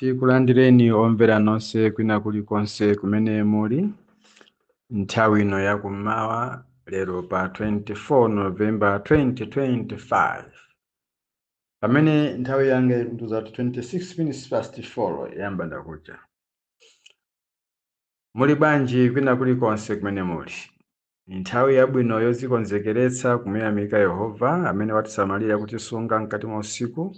Tikulandireni omvera nonse kwina kulikonse kumene muli. Nthawi ino yakummawa lero pa 24 November 2025. Pamene nthawi yanga ikutuza 26 minutes past 4 yamba ndakucha. Muli bwanji kwina kulikonse kumene muli. Nthawi yabwino yodzikonzekeretsa kumuyamika Yehova amene watisamalira kutisunga mkati mwa usiku.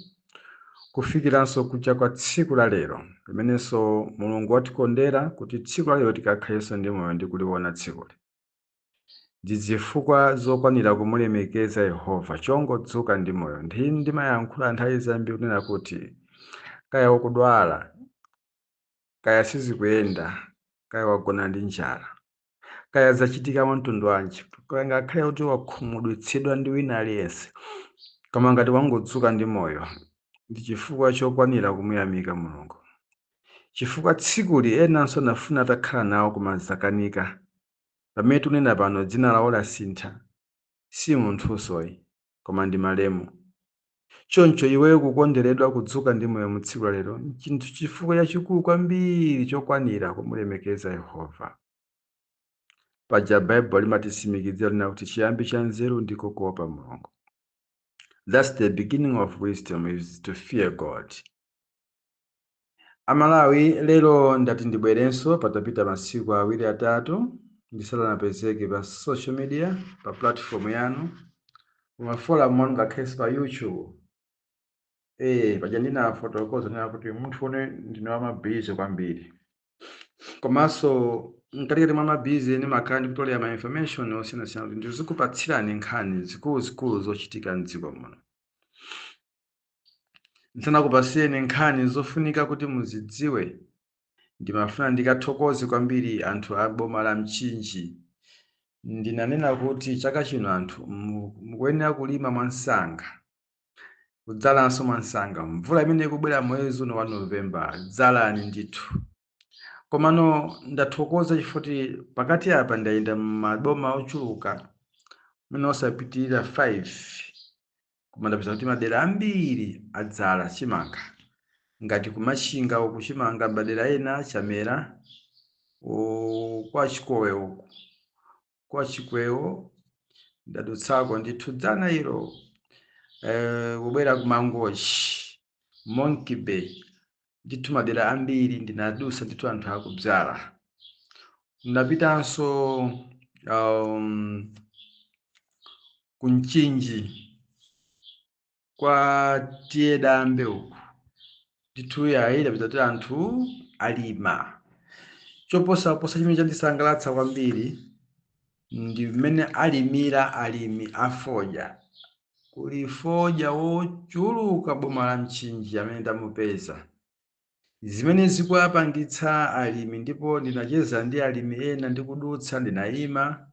Kufikiranso kucha kwa tsiku la lero limenenso Mulungu watikondera kuti tsiku la lero tikakhalenso ndi moyo ndi kuliona tsikuli. Ndi zifukwa zokwanira kumulemekeza Yehova chongodzuka ndi moyo. Ndimayankhula nthawi zambiri kunena kuti kaya ukudwala, kaya sizikuyenda, kaya wagona ndi njala, kaya zachitika mtundu wanji, kaya ngakhale kuti wakhumudwitsidwa ndi wina aliyense, koma ngati wangodzuka ndi moyo ndi chifukwa chokwanira kumuyamika Mulungu. Chifukwa tsikuli enanso nafuna atakhala nawo kumazakanika. Pamene tunena pano dzina lawo lasintha, si munthusoyi, koma ndi malemu. Choncho iweyo kukondweredwa kudzuka ndi moyo mu tsiku la lero, chinthu chifukwa chachikulu kwambiri chokwanira kumulemekeza Yehova. Paja Bible limatitsimikizira lina kuti chiyambi cha nzeru ndiko kuopa Mulungu. That's the beginning of wisdom, is to fear God. Amalawi lero ndati ndibwerenso patapita masiku awiri atatu ndisanapezeke pa social media, pa platform yanu, kumaforum anu ngakhenso pa YouTube. Paja ndina fotokoza nena kuti munthu one ndine wamabizi kwambiri. Komanso mkatikati mwa mabizi ndimakhala ndikutolera ma information osiyanasiyana kuti ndizikupatsirani nkhani zikuluzikulu zochitika m'dziko muno. Ndisanakupasireni nkhani zofunika kuti muzidziwe, ndimafuna ndikathokoze kwambiri anthu a boma la Mchinji. Ndinanena kuti chaka chino anthu mukuyenera kulima mwansanga, kudzalanso mwansanga. Mvula imene ikubwera mwezi uno wa November dzalani ndithu. Komano ndathokoza chifukwa pakati apa ndayenda maboma ochuluka mwina osapitirira 5. Koma ndapeza kuti madera ambiri adzala chimanga. Ngati kumachinga uku chimanga madera ena chamera, kwa Chikowe uku. Kwa Chikwewo ndadutsako ndithu dzana ilo, kubwera ku Mangochi, Monkey Bay, ndithu madera ambiri ndinadusa ndithu anthu akudzala. Ndapitanso ku Mchinji kwa Tiedambe uku, ndithu yayi ndapeza kuti anthu alima. Choposaposa chimene chandisangalatsa kwambiri ndi mmene alimira alimi afodya. Kuli fodya wochuluka boma la Mchinji amene ndamupeza. Zimene zikuapangitsa alimi, ndipo ndinacheza ndi alimi ena ndikudutsa ndinayima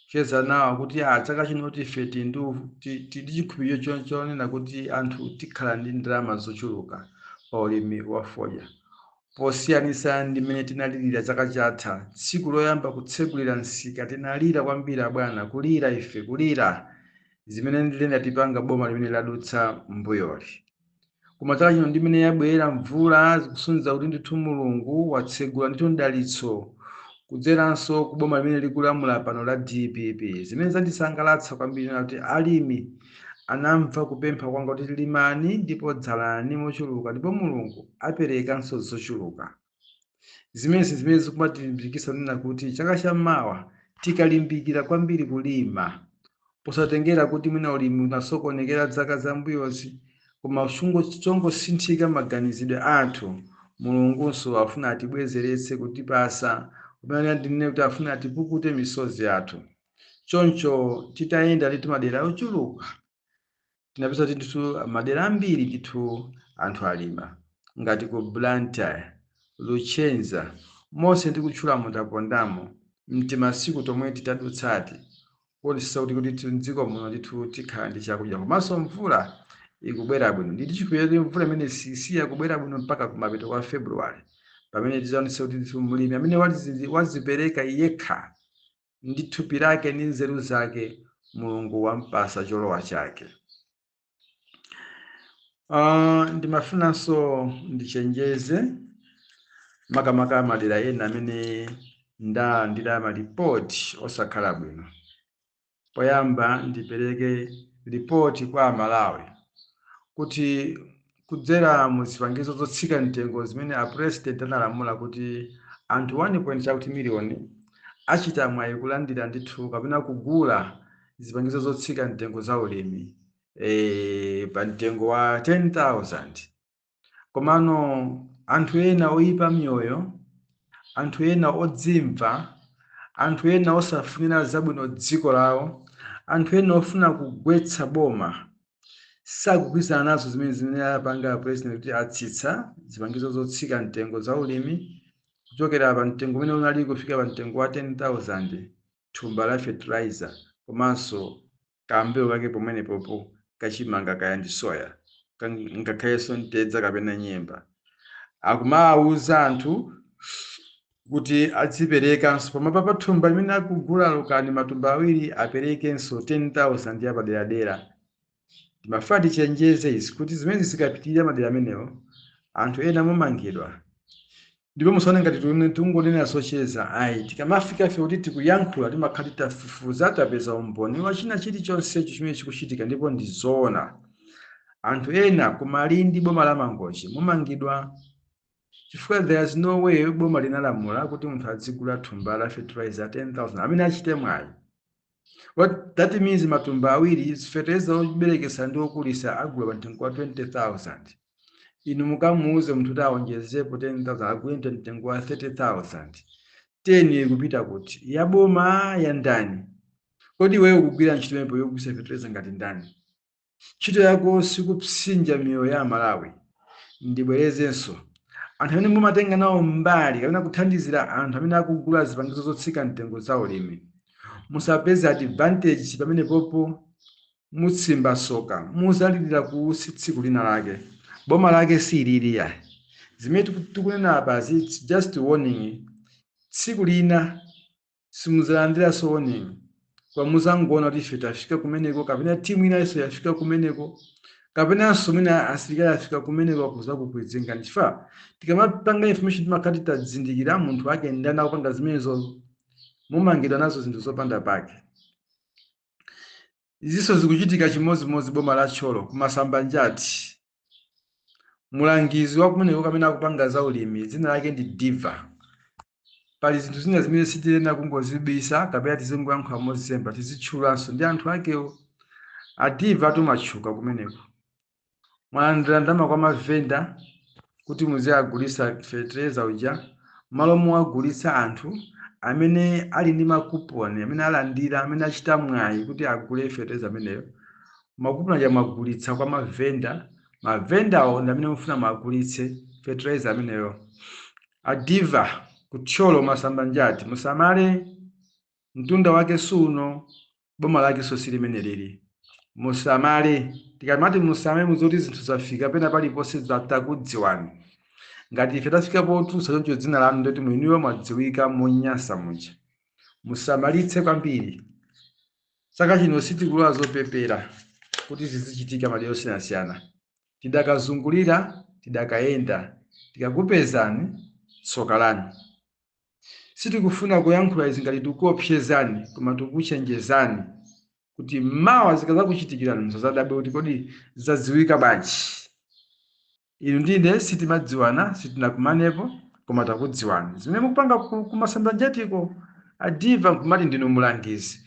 cheza nawo kuti chaka chino ife tili chikhulupiriro choncho nena kuti anthu tikhala ndi ndalama zochuluka pa ulimi wa fodya. Posiyanisa ndi mmene tinalirira chaka chatha, tsiku loyamba kutsegulira nsika tinalira kwambiri abwana, kulira ife, kulira zimene ndinatipanga boma limene ladutsa mbuyoli. Koma chaka chino ndi mmene yabwera mvula zikusunza kuti ndithu Mulungu watsegula ndithu mdalitso kudzeranso ku boma limene likulamula pano la DPP. Zimene zandisangalatsa kwambiri kuti alimi anamva kupempha kwanga kuti limani ndipo dzalani mochuluka, ndipo Mulungu aperekanso zochuluka. Zimene zikumatilimbikitsa nena kuti chaka chammawa tikalimbikira kwambiri kulima, posatengera kuti mwina ulimi unasokonekera zaka zambuyozi, koma chongosinthika maganizidwe athu. Mulungunso afuna atibwezeretse kutipasa, kumene ndinene kuti afuna atipukute misozi yathu. Choncho titayenda ndithu madera ochuluka, tinapeza kuti ndithu madera ambiri ndithu anthu alima. Ngati ku Blantyre, Luchenza, monse ndikutchula mutapondamo, mtimasiku tomwe titadutsati, kuonetsa kuti m'dziko muno ndithu tikhala ndi chakudya. Komanso mvula ikubwera bwino. Nditi chikhulupiriro mvula imene sisiya kubwera bwino mpaka kumapeto kwa February, pamene tizaonetsa kuti ndithu mlimi amene wazipereka yekha ndi thupi lake ndi nzeru zake, Mulungu wampasa cholowa chake. Ndimafunanso ndichenjeze makamaka madera ena amene ndalandira malipoti osakhala bwino. Poyamba ndipereke ripoti kwa Amalawi kuti kudzera mu zipangizo zotsika mtengo zimene President analamula kuti anthu 1.8 miliyoni achita mwayi kulandira ndithu kapena kugula zipangizo zotsika mtengo za ulimi pa mtengo wa 10,000. Komano anthu ena oyipa mioyo, anthu ena odzimva, anthu ena osafunira zabwino dziko lawo, anthu ena ofuna kugwetsa boma sakugwirizana nazo zimene apanga President kuti atsitsa zipangizo zotsika mtengo za ulimi kuchokera pa mtengo umene unali kufika pa mtengo wa 10,000 thumba la fertilizer komanso kambewu kake pamenepopo kachimanga kaya ndi soya ngakhalenso ntedza kapena nyemba. Akumawuza anthu kuti adziperekanso pamapa pa thumba limene akugula lokani matumba awiri aperekenso 10,000 ya paderadera. Timafuna tichenjeze izi kuti zimene zikapitirira madera amenewo anthu ena mumangidwa. Ndipo musaone ngati tungonena zocheza ayi tikamafika fe kuti tikuyankhula timakhala tafufuza tapeza umboni wa china chilichonse chimene chikuchitika ndipo ndi zoona. Anthu ena kumalindi boma la Mangochi mumangidwa chifukwa there's no way boma linalamula kuti munthu adzigula thumba la fertilizer 10,000 amene achite mwayi. What that means matumba awiri fertilizer oberekesa ndi okulisa agula pa mtengo wa 20,000. Inu mukamuuze munthu kuti aonjezepo 10,000 agule mtengo wa 30,000. 10 kupita kuti ya boma ya ndani. Kodi wewe ukugwira ntchito imeneyo yogulisa fertilizer ngati ndani? Ntchito yako sikupsinja miyoyo ya Malawi. Ndibwerezenso anthu amene mumatenga nawo mbali kapena kuthandizira anthu amene akugula zipangizo zotsika mtengo za ulimi. Musapeze advantage pamene popo mutsimba soka muzalirira ku tsiku lina lake. Boma lake silili ya. Zimene tikunena apa it's just warning. Tsiku lina simuzalandira so warning. Kwa muzangoona kuti ife tafika kumeneko kapena timu inanso yafika kumeneko kapena somena asilikali afika kumeneko kuza kukwidzinga ndifa tikamapanga information timakati tadzindikira munthu wake ndana kupanga zimenezo mumangidwa nazo zinthu zopanda pake. Izinso zikuchitika chimozimozi boma la Tcholo kumasamba njati. Mulangizi wa kumeneko kapena kupanga za ulimi dzina lake ndi Diva. Pali zinthu zina zimene sitilena kungozibisa kapena tizingoyankhula mozemba tizitchulanso ndi anthu akewo. Adiva tumatchuka kumeneko. Mwalandira ndalama kwa mavenda kuti muziagulisa fertilizer uja malo muagulisa anthu amene ali ndi makuponi amene alandira amene achita mwayi kuti agule fertilizer ameneyo. Makuponi aja mwagulitsa kwa mavenda awo ndi amene mufuna mwagulitse fertilizer ameneyo. Adiva kutcholo masamba njati musamale mtunda wake suno boma lake so silimene lili. Musamale tikamati musamale muzoti zinthu zafika pena paliponse zatakudziwani. Ngati ife tafika potusa choncho dzina lanu ndoti mwiniwe mwadziwika monyasa muja. Musamalitse kwambiri. Saka chino sitikula zopepera kuti zizichitika madera osiyanasiyana. Tidakazungulira, tidakayenda, tikakupezani tsoka lanu. Sitikufuna kuyankhula izi ngati tikuopsezani koma tikuchenjezani kuti mawa zikaza kuchitikirani msazadabe kuti kodi zadziwika bwanji. Inu ndine sitimadziwana sitinakumanepo koma takudziwani. Zimene mukupanga kumasamba njatiko Adiva nkumati ndinu mulangizi.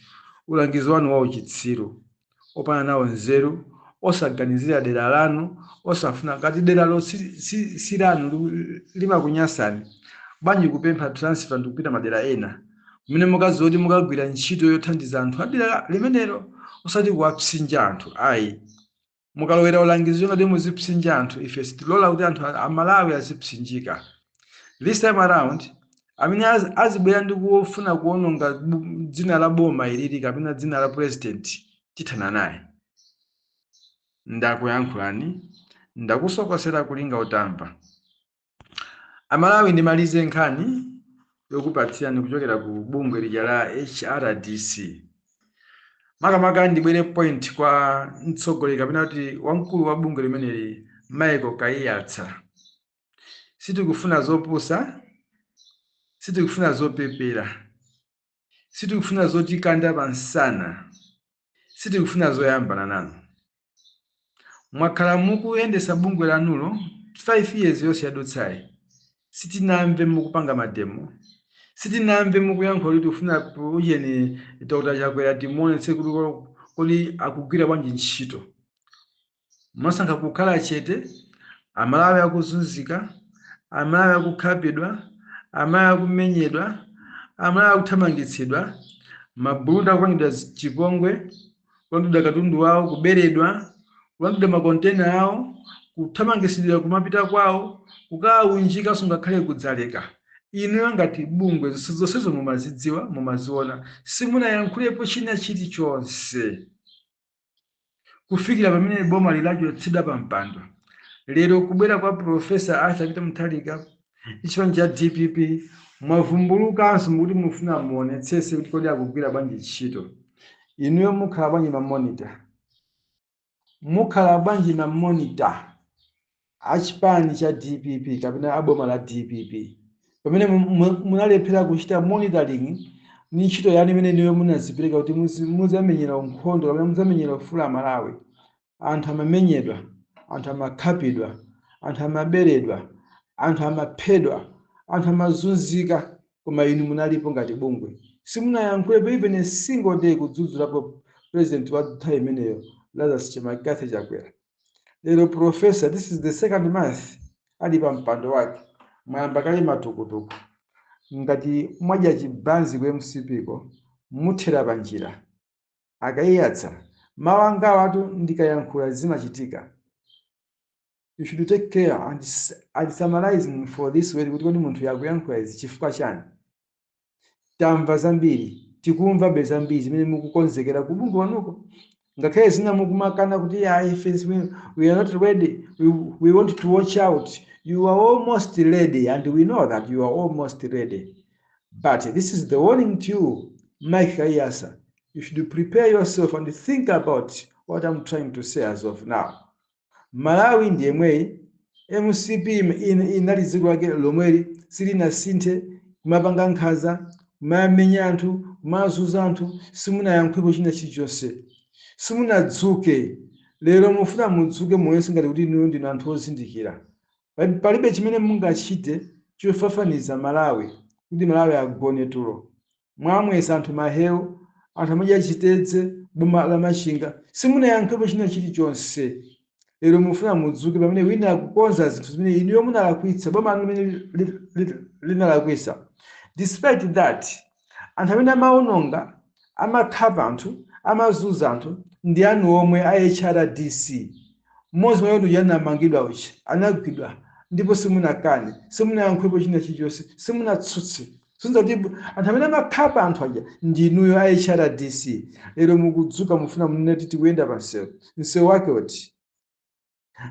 Ulangizi wanu wa uchitsiru opana nawo nzeru osaganizira dera lanu osafuna ngati dera lo silanu limakunyasani. Banji kupempha transfer ndikupita madera ena. Mune mukazoti mukagwira ntchito yothandiza anthu adera limenelo osati kuwapsinja anthu ayi. Mukalowera ulangizi ngati muzipsinja anthu ife sitilola kuti anthu amalawi azipsinjika. This time around amene azibwera ndi kufuna kuononga dzina la boma ilili kapena dzina la president tithana naye. Ndakuyankhulani ndakusokosera kulinga utamva. Amalawi ndimalize nkhani yokupatsirani kuchokera ku bungwe lija la HRDC. Makamaka ndibwere point kwa mtsogoleri kapena kuti wamkulu wa bungwe limeneli Michael Kaiyatsa. Sitikufuna zopusa, sitikufuna zopepera, sitikufuna zotikanda pansana, sitikufuna zoyambana nanu. Mwakhala mukuyendesa bungwe lanulo 5 years yonse yadutsayi. Sitinamve mukupanga mademo, sitinamve mukuyankhula kuti ufuna ujeni Dr. Chakwera timuonetse kuti akugwira bwanji ntchito. Mwasankha kukhala chete, Amalawi akuzunzika, Amalawi akukhapidwa, Amalawi akumenyedwa, Amalawi akuthamangitsidwa, mabulunda akupangidwa chipongwe, kulangidwa katundu wawo, kuberedwa, kulangidwa makontena awo, kuthamangitsidwa kumapita kwawo, kukawunjika sungakhale kudzaleka. Inu ngati bungwe zonsezo mumazidziwa, mumaziona, simunayankhulepo china chilichonse. Kufikira pamene boma lachotsedwa pa mpando. Lero kubwera kwa Profesa Arthur Peter Mutharika, chipani cha DPP, mwavumbulukanso kuti mufuna muonetsese kuti kodi akugwira bwanji ntchito. Inuyo mukhala bwanji mamonita. Mukhala bwanji mamonita achipani cha DPP kapena aboma la DPP. Pamene munalephera kuchita monitoring ni ntchito yani imene niyo munazipereka kuti muzamenyera nkhondo kapena muzamenyera ufulu Malawi. Anthu amamenyedwa, anthu amakhapidwa, anthu amaberedwa, anthu amaphedwa, anthu amazunzika, koma inu munalipo ngati bungwe. Simunayankhulepo even a single day kudzudzulapo president wa nthawi imeneyo Lazarus Chakwera. Lero Professor, this is the second month ali pa mpando wake. Mwayamba kale matukutuku. Ngati mwadya chibanzi ku MCP ko muthera panjira. Akaiyatsa mawu anga watu ndikayankhula zimachitika. You should take care and summarizing for this way kuti munthu yakuyankhula izi chifukwa chani. Tamva zambiri, tikumva bezambiri zimene mukukonzekera ku bungwe wanuko. Ngakhale zina mukumakana kuti we are not ready, we want to watch out. You are almost ready, and we know that you are almost ready. But this is the warning to you, Mike Kaiyatsa. You should prepare yourself and think about what I'm trying to say as of now. Malawi ndiye mweyi, MCP inalizidwa lomweri, silina sinte, kumapanga nkhaza, kumamenya anthu, kumazunza anthu, simunayankhulepo china chilichonse. Simunadzuke, lero mufuna mudzuke muyeso ngati kuti inu ndinu anthu ozindikira. Palibe chimene mungachite chofafaniza Malawi, kuti Malawi agone tulo. Mwamwesa anthu mahewu, anthu amadya chitedze, boma la machinga, simunayankhulepo china chilichonse. Lero mufuna mudzuke pamene wina akukonza zinthu zimene inuyo munalakwitsa, boma limene linalakwitsa. Despite that, anthu amene amaononga, amakhapa anthu, amazunza anthu, ndi anu omwe a HRDC. Mmodzi mwa iwo anamangidwa uchi, anagwidwa, ndipo simunakane, simunayankhulepo china chilichonse, simunatsutse. Sunza kuti anthu amene amakhapa anthu aja ndi inuyo a HRDC. Lero mukudzuka mufuna munene kuti tikuyenda pa msewu. Msewu wake uti.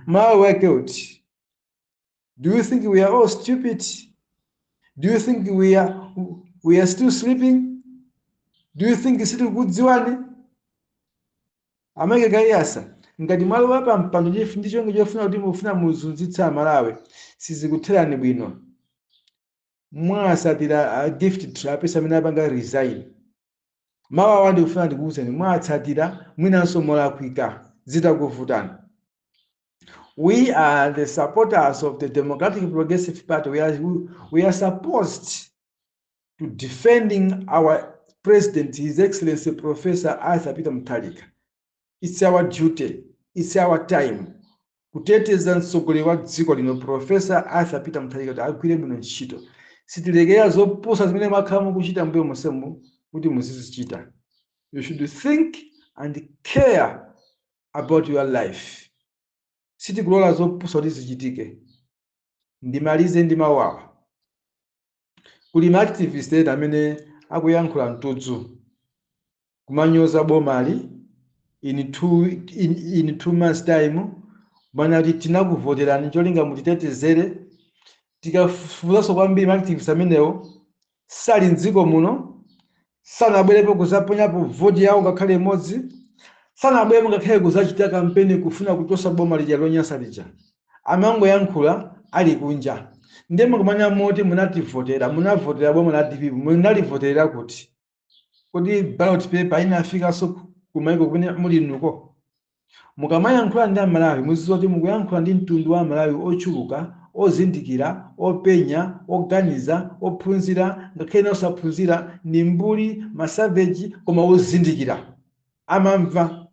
Mawu wake uti. Do you think we are all stupid? Do you think we are still sleeping? Do you think sitikudziwani? Amake Kaiyatsa, ngati malo wapa mpando ndichonge chofuna kuti mufuna muzunzitsa Malawi, sizikutherani bwino. Mwasatira gift trap amene apanga resign. Mawu awa ndikufuna ndikuwuzeni, mwatsatira mwinanso molakwika zitakuvutani. We are the supporters of the Democratic Progressive Party. We are supposed to defending our president, His Excellency Professor Arthur Peter Mutharika. It's our duty, it's our time. Kuteteza mtsogoleri wa dziko lino Professor Arthur Peter Mutharika kuti agwire bwino ntchito. Sitilekeya zopusa zimene mwakhala mukuchita mbuyo monsemo kuti muzizichita. You should think and care about your life. Sitikulola zopusa kuti zichitike. Ndimalize ndi mawu awa. Kuli ma-activist ena amene akuyankhula mtudzu kumanyoza bomali in 2 months time, bwana kuti tinakuvoterani cholinga mutitetezere. Tikafufuzaso kwambiri ma-activist amenewo sali mdziko muno, sanabwerepo kuzaponyapo voti yawo ngakhale imodzi, sanabwerepo ngakhale kuzachita kampeni kufuna kuchotsa boma lija lonyansa lija. amangoyankhula ali kunja. Ndiye mukumanya moti munavotera boma la DPP, munalivotera kuti kodi ballot paper inafikanso kumaiko kumene muli nuko. Mukamayankhula ndi Amalawi muzidziwa kuti mukuyankhula ndi mtundu wa Amalawi ochuluka, ozindikira, openya, oganiza, ophunzira, ngakhale osaphunzira, ni mbuli, masaveji, koma ozindikira amamva.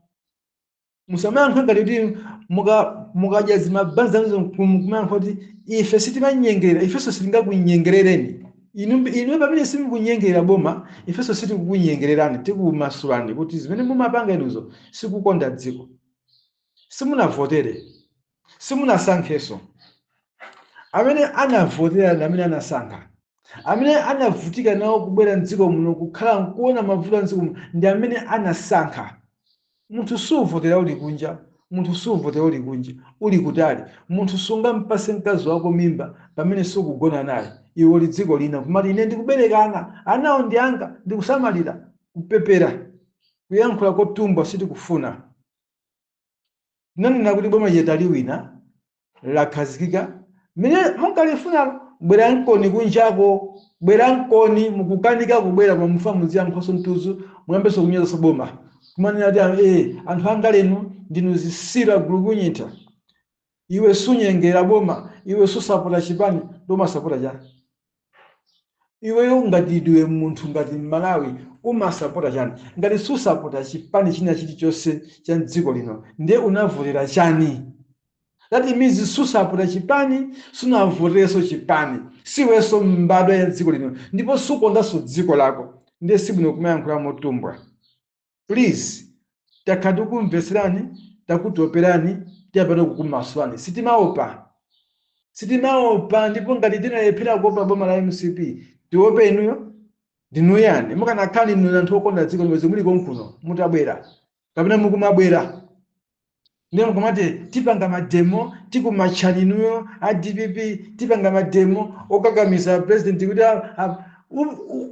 Musamayankhula ngati kuti mukadya zimabhanza kumayankhula kuti ife sitimanyengerera, ifenso sitingakunyengerereni. Inu pamene simukunyengerera boma, ifenso sitikukunyengererani, tikumasulani kuti zimene mumapanga inuzo sikukonda dziko. Simunavotere, simunasankheso. Amene anavotera ndi amene anasankha. Amene anavutika nawo kubwera mdziko muno kukhala nkuona mavuto a mdziko muno ndi amene anasankha. Munthu suvotera uli kunja, munthu suvotera uli kunja, uli kutali. Munthu sungampase mkazi wako mimba pamene sukugona naye. Iwe uli dziko lina kumati ine ndikubereka anawo ndi anga, ndikusamalira, kupepera, kuyankhula kotumbwa sitikufuna. Nanena kuti boma yetali wina lakhazikika mene munkalifuna bwera nkoni kunjako, bwera nkoni mukukanika kubwera kwa mufa muziyankhoso mtuzu muyambeso kunyoza boma. Kumanena ati anthu anga lenu ndinu zisira gulukunyita. Iwe sunyengera boma, iwe susapota chipani, boma sapota chani. Iweyo ngati ndiwe munthu ngati Malawi umasapota chani. Ngati susapota chipani china chilichonse cha dziko lino, ndiye unavotera chani? That means susapota chipani, sunavotereso chipani. Siweso mbadwa ya dziko lino, ndipo sukondanso dziko lako. Ndiye sibwino kumayankhula motumbwa. Please, takatukumveserani, takutoperani, tiyapata kukumasulani. Sitimaopa, ndipo ngati tinalephera kuopa boma la MCP, tiope inuyo, ndinuyani. Mukanakhala inu anthu okonda dziko lino muli konkuno, mutabwera. Kapena mukumabwera. Ndiye mukamati tipanga mademo, tikumachani inuyo, a DPP, tipanga mademo, okakamiza president kuti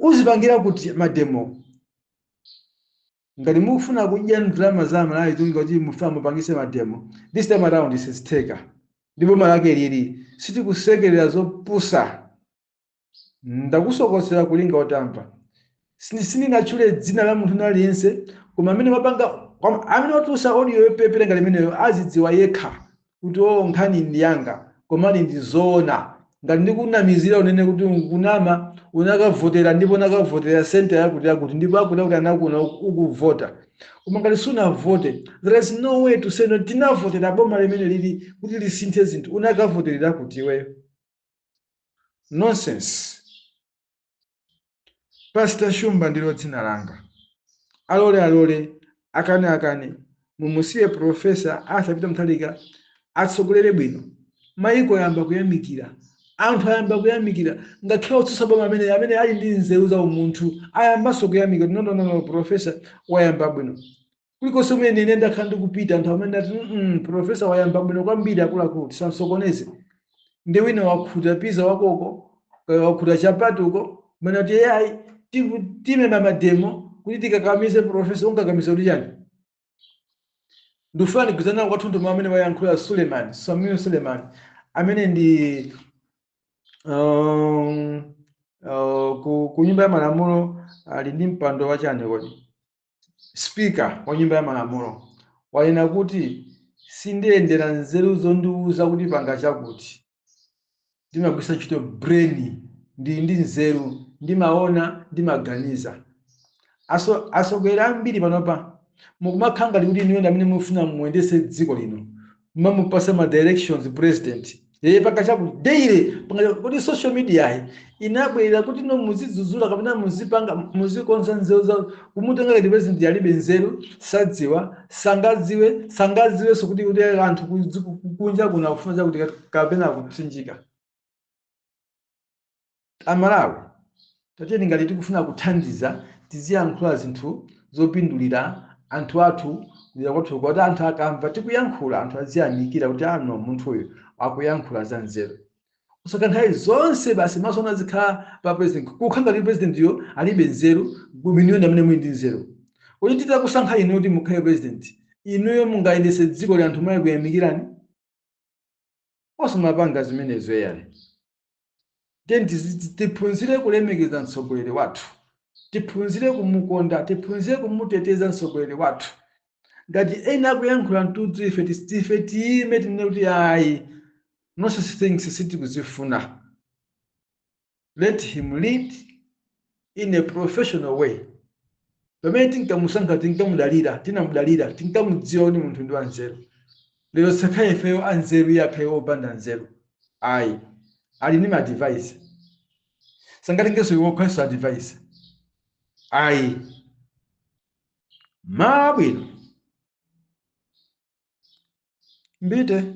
uzipangira kuti mademo. Ngati mufuna kudya ndalama za Malawi tunga kuti mufuna mupangise mademo. This time around is steka. Ndipo malake lili sitikusekerera zopusa. Ndakusokosera kulinga otampa. Sininachule dzina la munthu naliyense, koma amene mapanga amene otusa audio yopepera ngati imeneyo azidziwa yekha kuti nkhani ndi yanga, koma ndi zoona. Ngati ndikunamizira unene kuti unkunama unakavotera ndipo nakavotera center yakuti ndipo akuti anakuna ukuvota. Koma ngati sunavote, there is no way to say no tinavotera boma limene lili kuti lisinthe zinthu unakavoterera kuti iweyo. Nonsense. Pastor Shumba ndilo dzina langa. Alole akane mumusiye profesa asapita Mutharika atsogolere bwino. Maiko yamba kuyamikira. Anthu ayamba kuyamikira ngakhale otsutsa boma amene ali ndi nzeru za umunthu ayambaso kuyamikira. No profesa wayamba bwino. Kuliko mene ine ndakhala ndikupita anthu amene ati profesa wayamba bwino kwambiri akuluakulu tisamsokoneze. Ndi wina wakhuta piza wakoko, wakhuta chapatuko, mene ati yayi timema mademo kuti tikakamize profesa ungakamiza kuti chani. Ndufani kuzana kwathunthu amene wayankhula Samuel Suleiman amene ndi ku nyumba ya malamulo ali ndi mpando wa chani kodi. Speaker wa nyumba ya malamulo wanena kuti sindiyendera nzeru zondiuza kuti panga chakuti. Ndimagwisa ntchito brain ndi nzeru, ndimaona, ndimaganiza. Asogera ambiri panopa mukumakhala kuti inu amene mufuna muendese dziko lino mumupasa ma directions president panga chakuti daily kuti social media inabwera kuti no muzidzudzula kapena muzipanga muzikonza nzeru za kumutenga ngati president yalibe nzeru, sadziwa, sangadziwe so kuti anthu kunja kuna kufuna kuti kapena kutsinjika. Amalawi tatiyeni ngati tikufuna kuthandiza tiziyankhula zinthu zopindulira anthu athu kwathu kuti anthu akamva tikuyankhula anthu aziyamikira kuti ano munthu uyu akuyankhula za nzeru. Usaka nthawi zonse basi masona zikhala pa president kukhala ngati president yo alibe nzeru miliyoni amene muli ndi nzeru. Kuti titakusankha inu kuti mukhale president inuyo mungayendese dziko la anthu mwaye kuyamikirani. osamapanga zimenezo yale. Tiphunzire kulemekeza mtsogoleri wathu, tiphunzire kumukonda, tiphunzire kumuteteza mtsogoleri wathu. Ngati ena akuyankhula mtudzu ife tiyime tinene kuti ayi, no such things sitikuzifuna. Let him lead in a professional way. Pamene tinkamusankha tinkamudalira, tinamudalira, tinkamudziwa ni munthu ndi wanzeru. Lero sakhaye ifeyo anzeru yapheyo opanda nzeru. Ayi, ali ni ma-advice. Sangatengenso iwo kwenso advice. Ayi, mabwino mbite